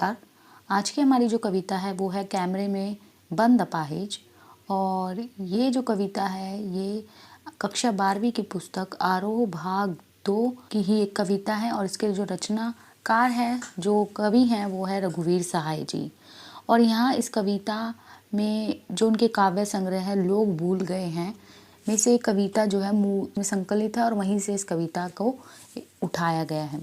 नमस्कार। आज की हमारी जो कविता है वो है कैमरे में बंद अपाहिज। और ये जो कविता है ये कक्षा 12वीं की पुस्तक आरोह भाग 2 की ही एक कविता है और इसके जो रचनाकार हैं, जो कवि हैं, वो है रघुवीर सहाय जी। और यहाँ इस कविता में जो उनके काव्य संग्रह है लोग भूल गए हैं में से एक कविता जो है मूल में संकलित है और वहीं से इस कविता को उठाया गया है।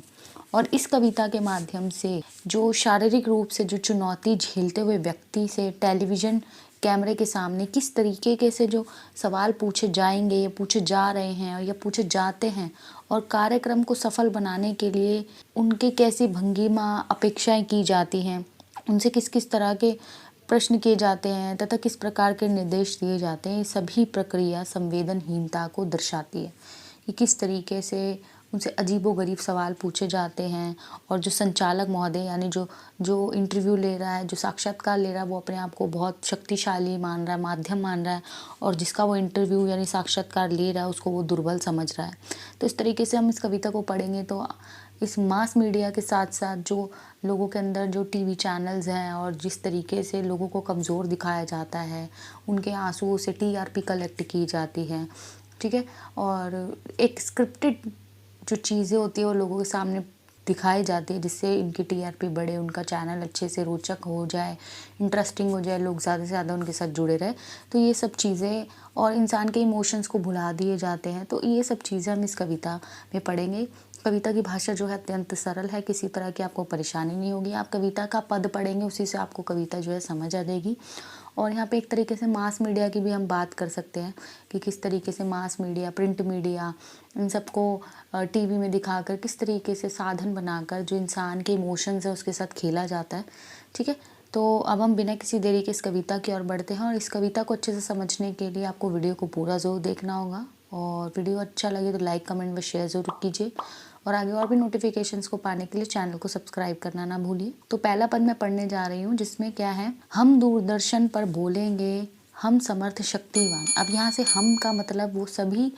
और इस कविता के माध्यम से जो शारीरिक रूप से जो चुनौती झेलते हुए व्यक्ति से टेलीविज़न कैमरे के सामने किस तरीके के से जो सवाल पूछे जाएंगे या पूछे जा रहे हैं या पूछे जाते हैं और कार्यक्रम को सफल बनाने के लिए उनके कैसी भंगिमा अपेक्षाएं की जाती हैं, उनसे किस किस तरह के प्रश्न किए जाते हैं तथा किस प्रकार के निर्देश दिए जाते हैं, ये सभी प्रक्रिया संवेदनहीनता को दर्शाती है कि किस तरीके से उनसे अजीबोगरीब सवाल पूछे जाते हैं। और जो संचालक महोदय यानी जो जो इंटरव्यू ले रहा है, जो साक्षात्कार ले रहा है, वो अपने आप को बहुत शक्तिशाली मान रहा है, माध्यम मान रहा है, और जिसका वो इंटरव्यू यानी साक्षात्कार ले रहा है उसको वो दुर्बल समझ रहा है। तो इस तरीके से हम इस कविता को पढ़ेंगे तो इस मास मीडिया के साथ साथ जो लोगों के अंदर जो टीवी चैनल्स हैं और जिस तरीके से लोगों को कमज़ोर दिखाया जाता है, उनके आंसुओं से टीआरपी कलेक्ट की जाती है, ठीक है। और एक स्क्रिप्टेड जो चीज़ें होती है वो लोगों के सामने दिखाई जाती है जिससे इनकी टीआरपी बढ़े, उनका चैनल अच्छे से रोचक हो जाए, इंटरेस्टिंग हो जाए, लोग ज़्यादा से ज़्यादा उनके साथ जुड़े रहे। तो ये सब चीज़ें और इंसान के इमोशंस को भुला दिए जाते हैं। तो ये सब चीज़ें हम इस कविता में पढ़ेंगे। कविता की भाषा जो है अत्यंत सरल है, किसी तरह की आपको परेशानी नहीं होगी। आप कविता का पद पढ़ेंगे उसी से आपको कविता जो है समझ आ जाएगी। और यहाँ पे एक तरीके से मास मीडिया की भी हम बात कर सकते हैं कि किस तरीके से मास मीडिया, प्रिंट मीडिया, इन सबको टीवी में दिखाकर किस तरीके से साधन बनाकर जो इंसान के इमोशंस है उसके साथ खेला जाता है, ठीक है। तो अब हम बिना किसी देरी के इस कविता की ओर बढ़ते हैं और इस कविता को अच्छे से समझने के लिए आपको वीडियो को पूरा ज़रूर देखना होगा। और वीडियो अच्छा लगे तो लाइक, कमेंट व शेयर ज़रूर कीजिए और आगे और भी नोटिफिकेशंस को पाने के लिए चैनल को सब्सक्राइब करना ना भूलिए। तो पहला पद मैं पढ़ने जा रही हूँ जिसमें क्या है, हम दूरदर्शन पर बोलेंगे हम समर्थ शक्तिवान। अब यहाँ से हम का मतलब वो सभी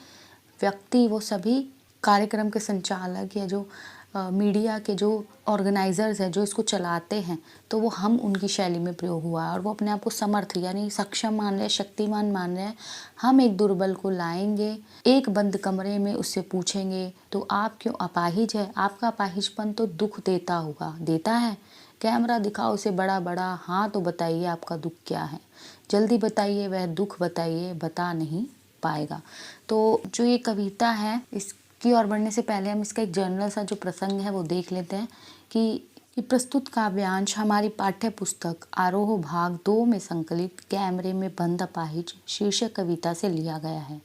व्यक्ति, वो सभी कार्यक्रम के संचालक या जो मीडिया के जो ऑर्गेनाइजर्स हैं जो इसको चलाते हैं, तो वो हम उनकी शैली में प्रयोग हुआ है और वो अपने आप को समर्थ यानी सक्षम मान रहे हैं, शक्तिमान मान रहे हैं। हम एक दुर्बल को लाएंगे, एक बंद कमरे में उससे पूछेंगे तो आप क्यों अपाहिज है, आपका अपाहिजपन तो दुख देता होगा, देता है, कैमरा दिखाओ उसे बड़ा बड़ा, हाँ तो बताइए आपका दुख क्या है, जल्दी बताइए वह दुख बताइए, बता नहीं पाएगा। तो जो ये कविता है इसकी ओर बढ़ने से पहले हम इसका एक जनरल सा जो प्रसंग है वो देख लेते हैं कि प्रस्तुत काव्यांश हमारी पाठ्य पुस्तक आरोह भाग 2 में संकलित कैमरे में बंद अपाहिज शीर्षक कविता से लिया गया है।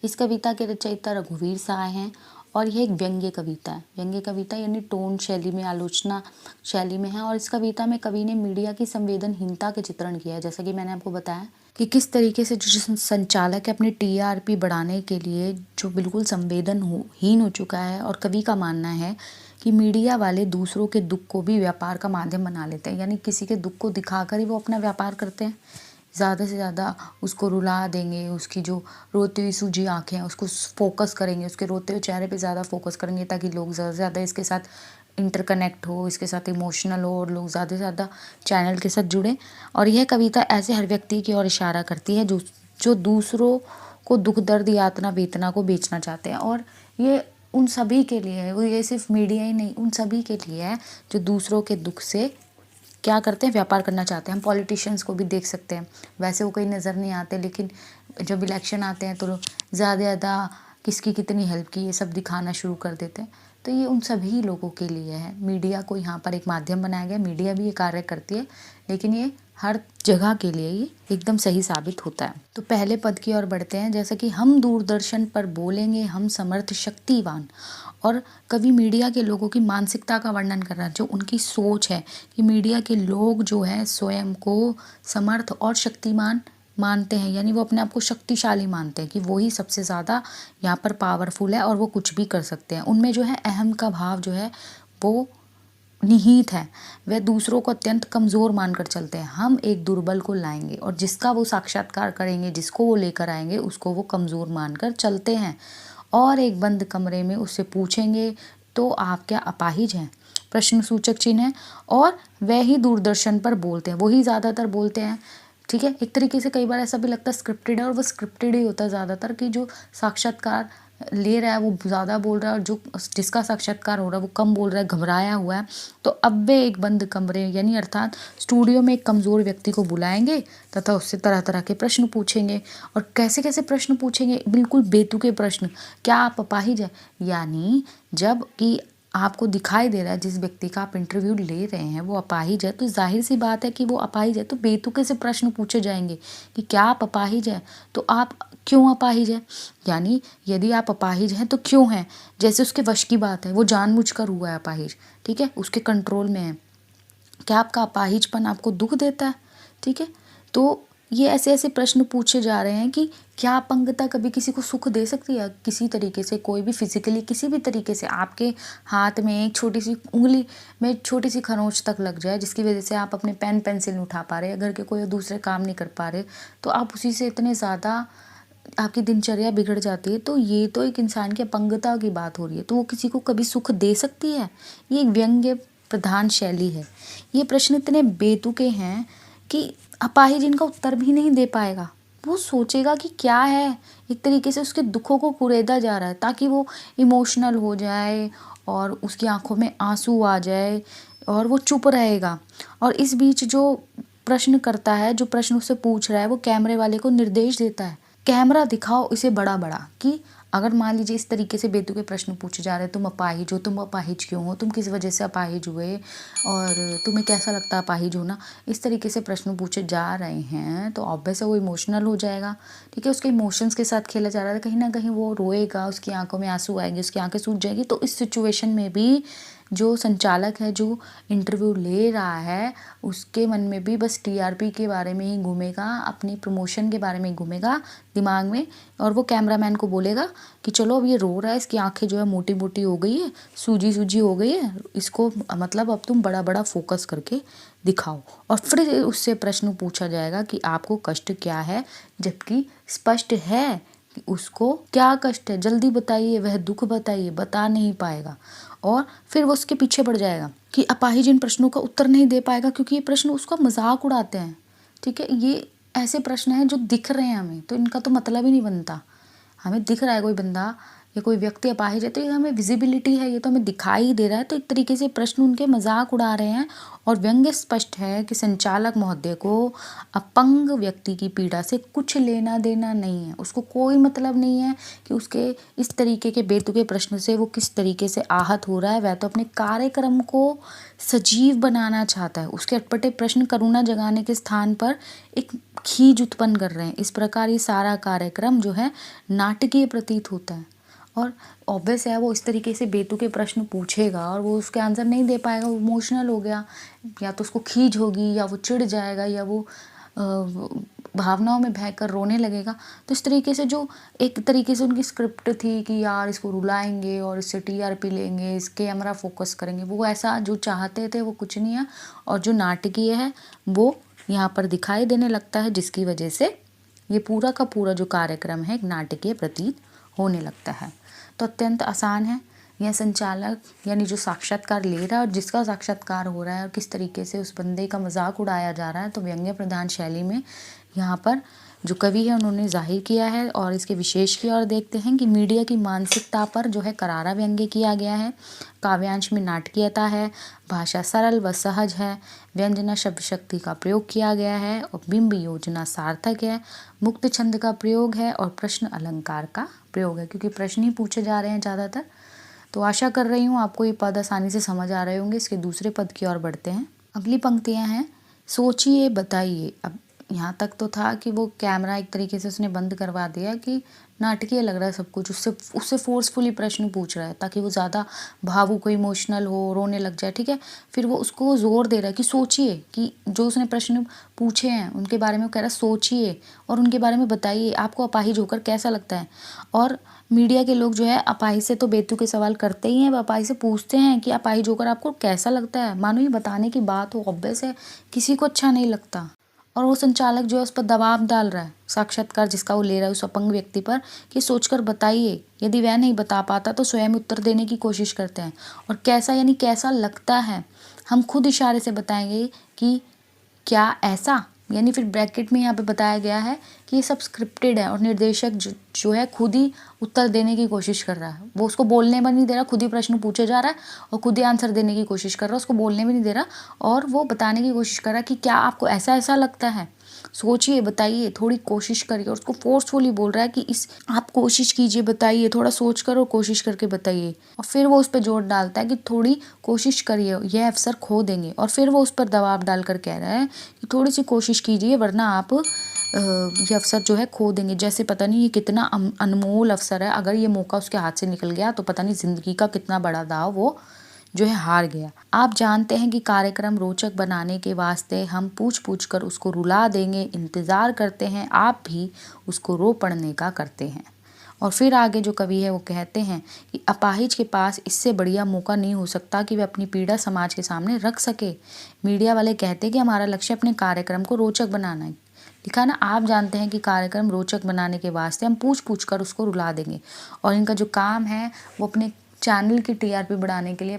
इस कविता के रचयिता रघुवीर सहाय हैं और यह एक व्यंग्य कविता है। व्यंग्य कविता यानी टोन शैली में, आलोचना शैली में है। और इस कविता में कवि ने मीडिया की संवेदनहीनता के चित्रण किया है, जैसा कि मैंने आपको बताया कि किस तरीके से जो संचालक है अपनी टीआरपी बढ़ाने के लिए जो बिल्कुल संवेदनहीन हो चुका है। और कवि का मानना है कि मीडिया वाले दूसरों के दुख को भी व्यापार का माध्यम बना लेते हैं, यानी किसी के दुख को दिखाकर ही वो अपना व्यापार करते हैं। ज़्यादा से ज़्यादा उसको रुला देंगे, उसकी जो रोती हुई सूजी आँखें हैं उसको फोकस करेंगे, उसके रोते हुए चेहरे पे ज़्यादा फोकस करेंगे ताकि लोग ज़्यादा से ज़्यादा इसके साथ इंटरकनेक्ट हो, इसके साथ इमोशनल हो और लोग ज़्यादा से ज़्यादा चैनल के साथ जुड़ें। और यह कविता ऐसे हर व्यक्ति की ओर इशारा करती है जो दूसरों को दुख, दर्द, यातना, वेदना को बेचना चाहते हैं। और ये उन सभी के लिए है, वो ये सिर्फ मीडिया ही नहीं, उन सभी के लिए है जो दूसरों के दुख से क्या करते हैं, व्यापार करना चाहते हैं। हम पॉलिटिशियंस को भी देख सकते हैं, वैसे वो कहीं नज़र नहीं आते लेकिन जब इलेक्शन आते हैं तो ज़्यादा ज़्यादा किसकी कितनी हेल्प की ये सब दिखाना शुरू कर देते हैं। तो ये उन सभी लोगों के लिए है। मीडिया को यहाँ पर एक माध्यम बनाया गया, मीडिया भी ये कार्य करती है लेकिन ये हर जगह के लिए ये एकदम सही साबित होता है। तो पहले पद की ओर बढ़ते हैं, जैसा कि हम दूरदर्शन पर बोलेंगे हम समर्थ शक्तिवान। और कवि मीडिया के लोगों की मानसिकता का वर्णन कर रहा है, जो उनकी सोच है कि मीडिया के लोग जो है स्वयं को समर्थ और शक्तिमान मानते हैं, यानी वो अपने आप को शक्तिशाली मानते हैं कि वो ही सबसे ज़्यादा यहाँ पर पावरफुल है और वो कुछ भी कर सकते हैं। उनमें जो है अहम का भाव जो है वो निहित है। वह दूसरों को अत्यंत कमज़ोर मानकर चलते हैं। हम एक दुर्बल को लाएंगे और जिसका वो साक्षात्कार करेंगे, जिसको वो लेकर आएंगे, उसको वो कमज़ोर मानकर चलते हैं। और एक बंद कमरे में उससे पूछेंगे तो आप क्या अपाहिज हैं। प्रश्न सूचक चिन्ह है, और वह ही दूरदर्शन पर बोलते हैं, वही ज़्यादातर बोलते हैं। ठीक है, एक तरीके से कई बार ऐसा भी लगता है स्क्रिप्टेड है, और वो स्क्रिप्टेड ही होता है ज़्यादातर, कि जो साक्षात्कार ले रहा है वो ज़्यादा बोल रहा है और जो जिसका साक्षात्कार हो रहा है वो कम बोल रहा है, घबराया हुआ है। तो अब वे एक बंद कमरे यानी अर्थात स्टूडियो में एक कमज़ोर व्यक्ति को बुलाएंगे तथा उससे तरह तरह के प्रश्न पूछेंगे। और कैसे कैसे प्रश्न पूछेंगे, बिल्कुल बेतुके प्रश्न। क्या आप अपाहिज है, यानी जब कि आपको दिखाई दे रहा है जिस व्यक्ति का आप इंटरव्यू ले रहे हैं वो अपाहिज है, तो जाहिर सी बात है कि वो अपाहिज है, तो बेतुके से प्रश्न पूछे जाएंगे कि क्या आप अपाहिज है, तो आप क्यों अपाहिज है, यानी यदि आप अपाहिज हैं तो क्यों हैं, जैसे उसके वश की बात है, वो जानबूझकर हुआ है अपाहिज, ठीक है, उसके कंट्रोल में है। क्या आपका अपाहिजपन आपको दुख देता है, ठीक है। तो ये ऐसे ऐसे प्रश्न पूछे जा रहे हैं कि क्या अपंगता कभी किसी को सुख दे सकती है, किसी तरीके से, कोई भी फिजिकली किसी भी तरीके से आपके हाथ में एक छोटी सी उंगली में छोटी सी खरोंच तक लग जाए जिसकी वजह से आप अपने पेन पेंसिल नहीं उठा पा रहे, घर के कोई दूसरे काम नहीं कर पा रहे, तो आप उसी से इतने ज़्यादा आपकी दिनचर्या बिगड़ जाती है, तो ये तो एक इंसान की अपंगता की बात हो रही है, तो वो किसी को कभी सुख दे सकती है। ये एक व्यंग्य प्रधान शैली है। ये प्रश्न इतने बेतुके हैं कि अपाहिज इनका उत्तर भी नहीं दे पाएगा। वो सोचेगा कि क्या है, एक तरीके से उसके दुखों को कुरेदा जा रहा है ताकि वो इमोशनल हो जाए और उसकी आंखों में आंसू आ जाए और वो चुप रहेगा। और इस बीच जो प्रश्न करता है, जो प्रश्न उससे पूछ रहा है, वो कैमरे वाले को निर्देश देता है, कैमरा दिखाओ इसे बड़ा बड़ा, कि अगर मान लीजिए इस तरीके से बेतुके प्रश्न पूछे जा रहे हैं, तुम अपाहिज हो, तुम अपाहिज क्यों हो, तुम किस वजह से अपाहिज हुए और तुम्हें कैसा लगता है अपाहिज होना, इस तरीके से प्रश्न पूछे जा रहे हैं, तो ऑब्वियस है वो इमोशनल हो जाएगा। ठीक है, उसके इमोशंस के साथ खेला जा रहा है, कहीं ना कहीं वो रोएगा, उसकी आंखों में आंसू आएंगे, उसकी आंखें सूज जाएगी। तो इस सिचुएशन में भी जो संचालक है, जो इंटरव्यू ले रहा है, उसके मन में भी बस टीआरपी के बारे में ही घूमेगा, अपनी प्रमोशन के बारे में ही घूमेगा दिमाग में, और वो कैमरामैन को बोलेगा कि चलो अब ये रो रहा है, इसकी आंखें जो है मोटी मोटी हो गई है, सूजी सूजी हो गई है, इसको मतलब अब तुम बड़ा बड़ा फोकस करके दिखाओ। और फिर उससे प्रश्न पूछा जाएगा कि आपको कष्ट क्या है, जबकि स्पष्ट है कि उसको क्या कष्ट है, जल्दी बताइए, वह दुख बताइए, बता नहीं पाएगा। और फिर वो उसके पीछे पड़ जाएगा कि अपाहिज इन प्रश्नों का उत्तर नहीं दे पाएगा क्योंकि ये प्रश्न उसका मजाक उड़ाते हैं। ठीक है, ये ऐसे प्रश्न हैं जो दिख रहे हैं हमें, तो इनका तो मतलब ही नहीं बनता। हमें दिख रहा है कोई बंदा या कोई व्यक्ति अपाहिज है, तो ये हमें विजिबिलिटी है, ये तो हमें दिखाई ही दे रहा है, तो एक तरीके से प्रश्न उनके मजाक उड़ा रहे हैं। और व्यंग्य स्पष्ट है कि संचालक महोदय को अपंग व्यक्ति की पीड़ा से कुछ लेना देना नहीं है, उसको कोई मतलब नहीं है कि उसके इस तरीके के बेतुके प्रश्न से वो किस तरीके से आहत हो रहा है। वह तो अपने कार्यक्रम को सजीव बनाना चाहता है, उसके अटपटे प्रश्न करुणा जगाने के स्थान पर एक खींच उत्पन्न कर रहे हैं। इस प्रकार ये सारा कार्यक्रम जो है नाटकीय प्रतीत होता है। और ऑब्वियस है वो इस तरीके से बेतुके प्रश्न पूछेगा और वो उसके आंसर नहीं दे पाएगा, वो इमोशनल हो गया, या तो उसको खींच होगी, या वो चिढ़ जाएगा, या वो भावनाओं में बहकर रोने लगेगा। तो इस तरीके से जो एक तरीके से उनकी स्क्रिप्ट थी कि यार इसको रुलाएंगे और इससे टीआरपी लेंगे, इस कैमरा फोकस करेंगे, वो ऐसा जो चाहते थे वो कुछ नहीं है, और जो नाटकीय है वो यहाँ पर दिखाई देने लगता है, जिसकी वजह से ये पूरा का पूरा जो कार्यक्रम है एक नाटकीय प्रतीत होने लगता है। तो अत्यंत आसान है। यह संचालक यानी जो साक्षात्कार ले रहा है और जिसका साक्षात्कार हो रहा है और किस तरीके से उस बंदे का मजाक उड़ाया जा रहा है, तो व्यंग्य प्रधान शैली में यहाँ पर जो कवि है उन्होंने जाहिर किया है। और इसके विशेष की ओर देखते हैं कि मीडिया की मानसिकता पर जो है करारा व्यंग्य किया गया है। काव्यांश में नाटकीयता है, भाषा सरल व सहज है, व्यंजना शब्द शक्ति का प्रयोग किया गया है और बिंब योजना सार्थक है, मुक्त छंद का प्रयोग है और प्रश्न अलंकार का प्रयोग है, क्योंकि प्रश्न ही पूछे जा रहे हैं ज़्यादातर। तो आशा कर रही हूँ आपको ये पद आसानी से समझ आ रहे होंगे। इसके दूसरे पद की ओर बढ़ते हैं। अगली पंक्तियाँ हैं, सोचिए बताइए। अब यहाँ तक तो था कि वो कैमरा एक तरीके से उसने बंद करवा दिया कि नाटकीय लग रहा है सब कुछ, उससे फोर्सफुली प्रश्न पूछ रहा है ताकि वो ज़्यादा भावुक, इमोशनल हो, रोने लग जाए। ठीक है, फिर वो उसको जोर दे रहा है कि सोचिए, कि जो उसने प्रश्न पूछे हैं उनके बारे में वो कह रहा है सोचिए और उनके बारे में बताइए, आपको अपाहिज होकर कैसा लगता है। और मीडिया के लोग जो है अपाहिज से तो बेतुके सवाल करते ही हैं, अपाहिज से पूछते हैं कि अपाहिज होकर आपको कैसा लगता है। मानो ये बताने की बात हो, ऑब्वियस है किसी को अच्छा नहीं लगता। और वो संचालक जो है उस पर दबाव डाल रहा है, साक्षात्कार जिसका वो ले रहा है उस अपंग व्यक्ति पर, कि सोचकर बताइए। यदि वह नहीं बता पाता तो स्वयं उत्तर देने की कोशिश करते हैं। और कैसा यानी कैसा लगता है, हम खुद इशारे से बताएंगे कि क्या ऐसा, यानी फिर ब्रैकेट में यहाँ पे बताया गया है कि ये सब स्क्रिप्टेड है और निर्देशक जो है खुद ही उत्तर देने की कोशिश कर रहा है। वो उसको बोलने भी नहीं दे रहा, खुद ही प्रश्न पूछे जा रहा है और खुद ही आंसर देने की कोशिश कर रहा है, उसको बोलने भी नहीं दे रहा और वो बताने की कोशिश कर रहा है कि क्या आपको ऐसा ऐसा लगता है, सोचिए बताइए, थोड़ी कोशिश करिए। और उसको फोर्सफुली बोल रहा है कि इस आप कोशिश कीजिए, बताइए, थोड़ा सोच कर और कोशिश करके बताइए। और फिर वो उस पर जोर डालता है कि थोड़ी कोशिश करिए, यह अवसर खो देंगे। और फिर वो उस पर दबाव डालकर कह रहा है कि थोड़ी सी कोशिश कीजिए वरना आप ये अवसर जो है खो देंगे। जैसे पता नहीं ये कितना अनमोल अवसर है, अगर ये मौका उसके हाथ से निकल गया तो पता नहीं जिंदगी का कितना बड़ा दाव वो जो है हार गया। आप जानते हैं कि कार्यक्रम रोचक बनाने के वास्ते हम पूछ पूछ कर उसको रुला देंगे, इंतज़ार करते हैं, आप भी उसको रो पड़ने का करते हैं। और फिर आगे जो कवि है वो कहते हैं कि अपाहिज के पास इससे बढ़िया मौका नहीं हो सकता कि वे अपनी पीड़ा समाज के सामने रख सके। मीडिया वाले कहते हैं कि हमारा लक्ष्य अपने कार्यक्रम को रोचक बनाना है। लिखा ना, आप जानते हैं कि कार्यक्रम रोचक बनाने के वास्ते हम पूछ पूछ कर उसको रुला देंगे। और इनका जो काम है वो अपने चैनल की टीआरपी बढ़ाने के लिए,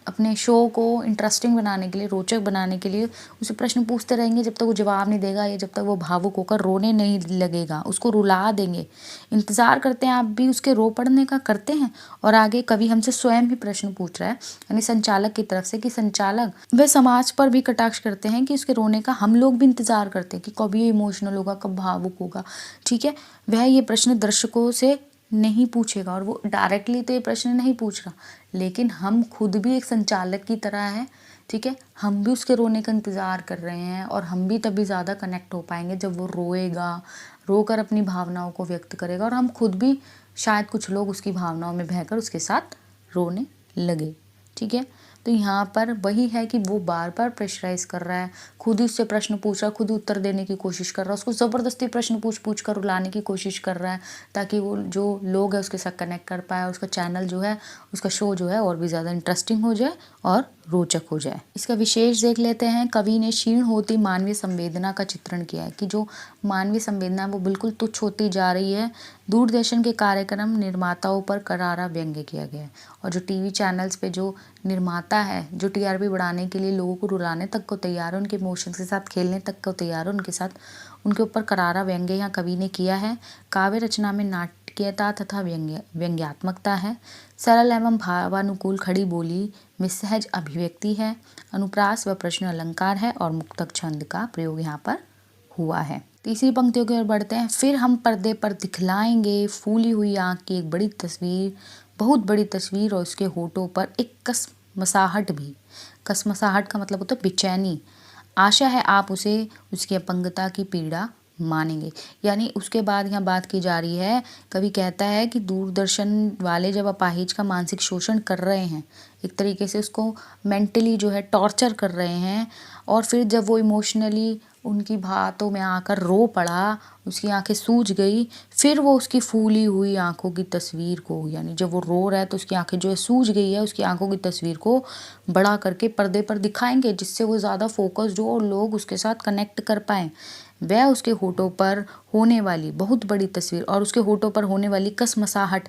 अपने शो को इंटरेस्टिंग बनाने के लिए, रोचक बनाने के लिए उसे प्रश्न पूछते रहेंगे जब तक वो जवाब नहीं देगा या जब तक वो भावुक होकर रोने नहीं लगेगा, उसको रुला देंगे। इंतज़ार करते हैं, आप भी उसके रो पड़ने का करते हैं। और आगे कवि हमसे स्वयं ही प्रश्न पूछ रहा है, यानी संचालक की तरफ से, कि संचालक वे समाज पर भी कटाक्ष करते हैं कि उसके रोने का हम लोग भी इंतज़ार करते हैं कि कब ये इमोशनल होगा, कब भावुक होगा। ठीक है, वह ये प्रश्न दर्शकों से नहीं पूछेगा और वो डायरेक्टली तो ये प्रश्न नहीं पूछ रहा, लेकिन हम खुद भी एक संचालक की तरह है। ठीक है, हम भी उसके रोने का इंतज़ार कर रहे हैं और हम भी तभी ज़्यादा कनेक्ट हो पाएंगे जब वो रोएगा, रोकर अपनी भावनाओं को व्यक्त करेगा और हम खुद भी शायद कुछ लोग उसकी भावनाओं में बहकर उसके साथ रोने लगे। ठीक है, तो यहाँ पर वही है कि वो बार बार प्रेशराइज कर रहा है, खुद ही उससे प्रश्न पूछ रहा है, खुद ही उत्तर देने की कोशिश कर रहा है, उसको ज़बरदस्ती प्रश्न पूछ पूछ कर रुलाने की कोशिश कर रहा है ताकि वो जो लोग हैं उसके साथ कनेक्ट कर पाए, उसका चैनल जो है, उसका शो जो है और भी ज़्यादा इंटरेस्टिंग हो जाए और रोचक हो जाए। इसका विशेष देख लेते हैं। कवि ने क्षीण होती मानवीय संवेदना का चित्रण किया है कि जो मानवीय संवेदना वो बिल्कुल तुच्छ होती जा रही है। दूरदर्शन के कार्यक्रम निर्माताओं पर करारा व्यंग्य किया गया है और जो टीवी चैनल्स पे जो निर्माता है, जो टीआरपी बढ़ाने के लिए लोगों को रुलाने तक को तैयार है, उनके इमोशंस के साथ खेलने तक को तैयार है, उनके साथ उनके ऊपर करारा व्यंग्य यहाँ कवि ने किया है। काव्य रचना में नाटकीयता तथा व्यंग्यात्मकता है। सरल एवं भावानुकूल खड़ी बोली में सहज अभिव्यक्ति है। अनुप्रास व प्रश्न अलंकार है और मुक्तक छंद का प्रयोग यहाँ पर हुआ है। तीसरी पंक्तियों की ओर बढ़ते हैं। फिर हम पर्दे पर दिखलाएंगे फूली हुई आँख की एक बड़ी तस्वीर, बहुत बड़ी तस्वीर, और उसके होठों पर एक कसमसाहट भी। कसमसाहट का मतलब होता है बेचैनी। आशा है आप उसे उसकी अपंगता की पीड़ा मानेंगे। यानी उसके बाद यहाँ बात की जा रही है, कवि कहता है कि दूरदर्शन वाले जब अपाहिज का मानसिक शोषण कर रहे हैं, एक तरीके से उसको मेंटली जो है टॉर्चर कर रहे हैं, और फिर जब वो इमोशनली उनकी बातों में आकर रो पड़ा, उसकी आंखें सूज गई, फिर वो उसकी फूली हुई आंखों की तस्वीर को, यानी जब वो रो रहा है तो उसकी आंखें जो है सूज गई है, उसकी आंखों की तस्वीर को बड़ा करके पर्दे पर दिखाएंगे जिससे वो ज़्यादा फोकस्ड हो और लोग उसके साथ कनेक्ट कर पाएँ। वह उसके होठों पर होने वाली बहुत बड़ी तस्वीर और उसके होठों पर होने वाली कसमसाहट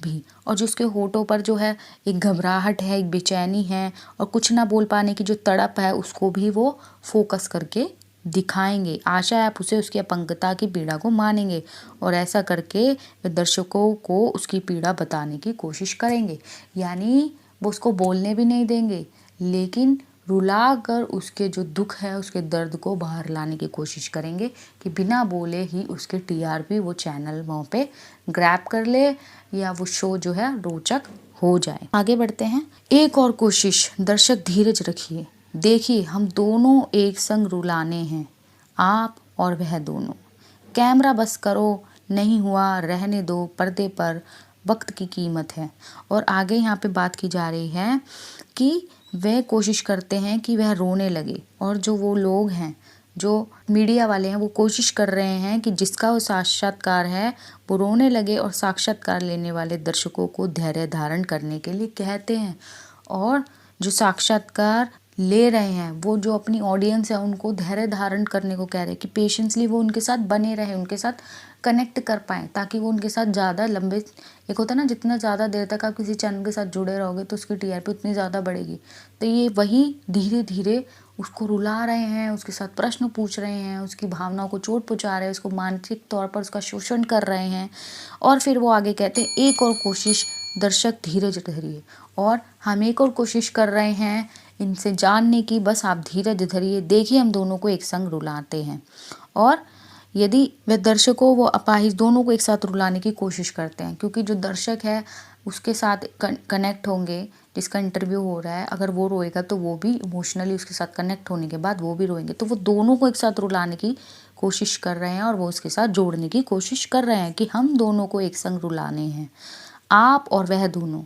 भी, और जो उसके होठों पर जो है एक घबराहट है, एक बेचैनी है और कुछ ना बोल पाने की जो तड़प है, उसको भी वो फोकस करके दिखाएंगे। आशा है आप उसे उसकी अपंगता की पीड़ा को मानेंगे, और ऐसा करके वे दर्शकों को उसकी पीड़ा बताने की कोशिश करेंगे। यानी वो उसको बोलने भी नहीं देंगे, लेकिन रुला कर उसके जो दुख है, उसके दर्द को बाहर लाने की कोशिश करेंगे कि बिना बोले ही उसके टीआरपी वो चैनल वहाँ पे ग्रैब कर ले या वो शो जो है रोचक हो जाए। आगे बढ़ते हैं। एक और कोशिश, दर्शक धीरज रखिए, देखिए हम दोनों एक संग रुलाने हैं, आप और वह दोनों। कैमरा बस करो, नहीं हुआ रहने दो, पर्दे पर वक्त की कीमत है। और आगे यहाँ पे बात की जा रही है कि वह कोशिश करते हैं कि वह रोने लगे, और जो वो लोग हैं, जो मीडिया वाले हैं, वो कोशिश कर रहे हैं कि जिसका वो साक्षात्कार है वो रोने लगे, और साक्षात्कार लेने वाले दर्शकों को धैर्य धारण करने के लिए कहते हैं। और जो साक्षात्कार ले रहे हैं, वो जो अपनी ऑडियंस है उनको धैर्य धारण करने को कह रहे हैं कि पेशेंसली वो उनके साथ बने रहें, उनके साथ कनेक्ट कर पाएँ, ताकि वो उनके साथ ज़्यादा लंबे, एक होता है ना जितना ज़्यादा देर तक आप किसी चैनल के साथ जुड़े रहोगे तो उसकी टीआरपी उतनी ज़्यादा बढ़ेगी। तो ये वही धीरे धीरे उसको रुला रहे हैं, उसके साथ प्रश्न पूछ रहे हैं, उसकी भावनाओं को चोट पहुँचा रहे हैं, उसको मानसिक तौर पर उसका शोषण कर रहे हैं। और फिर वो आगे कहते हैं एक और कोशिश दर्शक धीरज धरिए, और हम एक और कोशिश कर रहे हैं इनसे जानने की, बस आप धीरज धरिए, देखिए हम दोनों को एक संग रुलाते हैं। और यदि वे दर्शकों व अपाहिज दोनों को एक साथ रुलाने की कोशिश करते हैं, क्योंकि जो दर्शक है उसके साथ कनेक्ट होंगे, जिसका इंटरव्यू हो रहा है, अगर वो रोएगा तो वो भी इमोशनली उसके साथ कनेक्ट होने के बाद वो भी रोएंगे, तो वो दोनों को एक साथ रुलाने की कोशिश कर रहे हैं और वो उसके साथ जोड़ने की कोशिश कर रहे हैं कि हम दोनों को एक संग रुलाने हैं, आप और वह दोनों।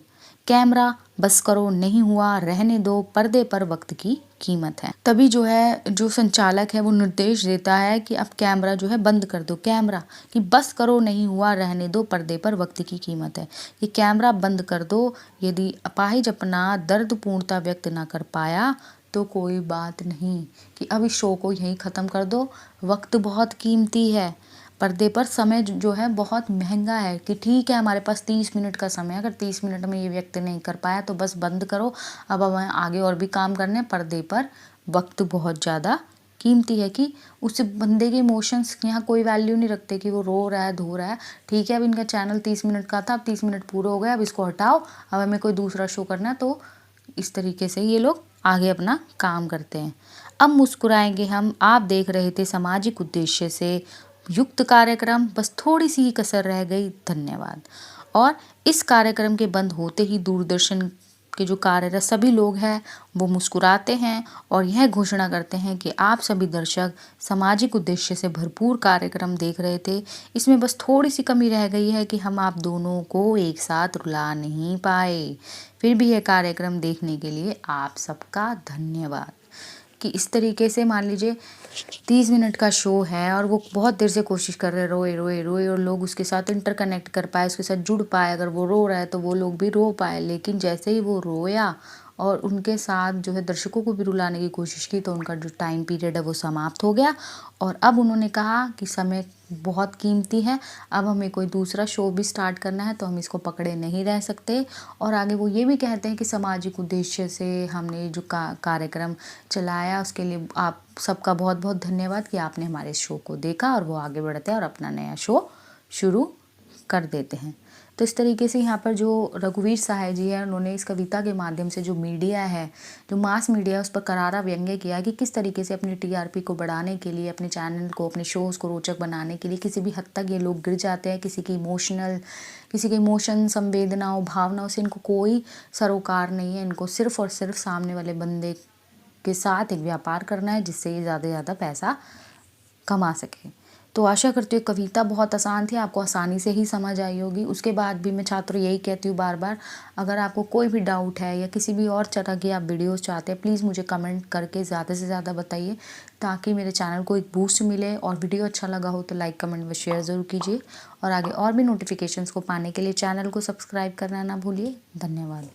कैमरा बस करो, नहीं हुआ रहने दो, पर्दे पर वक्त की कीमत है। तभी जो है जो संचालक है वो निर्देश देता है कि अब कैमरा जो है बंद कर दो, कैमरा कि बस करो, नहीं हुआ रहने दो, पर्दे पर वक्त की कीमत है, कि कैमरा बंद कर दो। यदि अपाहिज अपना दर्द पूर्णता व्यक्त ना कर पाया तो कोई बात नहीं, कि अब इस शो को यहीं ख़त्म कर दो, वक्त बहुत कीमती है, पर्दे पर समय जो है बहुत महंगा है, कि ठीक है हमारे पास 30 मिनट का समय है, अगर 30 मिनट में ये व्यक्त नहीं कर पाया तो बस बंद करो, अब हमें आगे और भी काम करने हैं, पर्दे पर वक्त बहुत ज़्यादा कीमती है, कि उस बंदे के इमोशंस यहाँ कोई वैल्यू नहीं रखते, कि वो रो रहा है, धो रहा है, ठीक है अब इनका चैनल 30 मिनट का था, अब 30 मिनट पूरे हो गए, अब इसको हटाओ, अब हमें कोई दूसरा शो करना है। तो इस तरीके से ये लोग आगे अपना काम करते हैं। अब मुस्कुराएंगे हम, आप देख रहे थे सामाजिक उद्देश्य से युक्त कार्यक्रम, बस थोड़ी सी ही कसर रह गई, धन्यवाद। और इस कार्यक्रम के बंद होते ही दूरदर्शन के जो कार्यरत सभी लोग हैं वो मुस्कुराते हैं और यह घोषणा करते हैं कि आप सभी दर्शक सामाजिक उद्देश्य से भरपूर कार्यक्रम देख रहे थे, इसमें बस थोड़ी सी कमी रह गई है कि हम आप दोनों को एक साथ रुला नहीं पाए, फिर भी यह कार्यक्रम देखने के लिए आप सबका धन्यवाद। कि इस तरीके से मान लीजिए 30 मिनट का शो है और वो बहुत देर से कोशिश कर रहे हैं, रोए रोए रोए, और लोग उसके साथ इंटरकनेक्ट कर पाए, उसके साथ जुड़ पाए, अगर वो रो रहा है तो वो लोग भी रो पाए, लेकिन जैसे ही वो रोया और उनके साथ जो है दर्शकों को भी रुलाने की कोशिश की तो उनका जो टाइम पीरियड है वो समाप्त हो गया। और अब उन्होंने कहा कि समय बहुत कीमती है, अब हमें कोई दूसरा शो भी स्टार्ट करना है तो हम इसको पकड़े नहीं रह सकते। और आगे वो ये भी कहते हैं कि सामाजिक उद्देश्य से हमने जो कार्यक्रम चलाया उसके लिए आप सबका बहुत बहुत धन्यवाद कि आपने हमारे शो को देखा। और वो आगे बढ़ते हैं और अपना नया शो शुरू कर देते हैं। तो इस तरीके से यहाँ पर जो रघुवीर सहाय जी है उन्होंने इस कविता के माध्यम से जो मीडिया है, जो मास मीडिया है, उस पर करारा व्यंग्य किया कि किस तरीके से अपनी टीआरपी को बढ़ाने के लिए, अपने चैनल को, अपने शोज़ को रोचक बनाने के लिए किसी भी हद तक ये लोग गिर जाते हैं। किसी के इमोशन, संवेदनाओं, भावनाओं से इनको कोई सरोकार नहीं है। इनको सिर्फ और सिर्फ सामने वाले बंदे के साथ एक व्यापार करना है जिससे ये ज़्यादा से ज़्यादा पैसा कमा सके। तो आशा करती हूँ कविता बहुत आसान थी, आपको आसानी से ही समझ आई होगी। उसके बाद भी मैं छात्रों यही कहती हूँ बार बार, अगर आपको कोई भी डाउट है या किसी भी और तरह की आप वीडियोस चाहते हैं, प्लीज़ मुझे कमेंट करके ज़्यादा से ज़्यादा बताइए, ताकि मेरे चैनल को एक बूस्ट मिले। और वीडियो अच्छा लगा हो तो लाइक, कमेंट व शेयर ज़रूर कीजिए। और आगे और भी नोटिफिकेशंस को पाने के लिए चैनल को सब्सक्राइब करना ना भूलिए। धन्यवाद।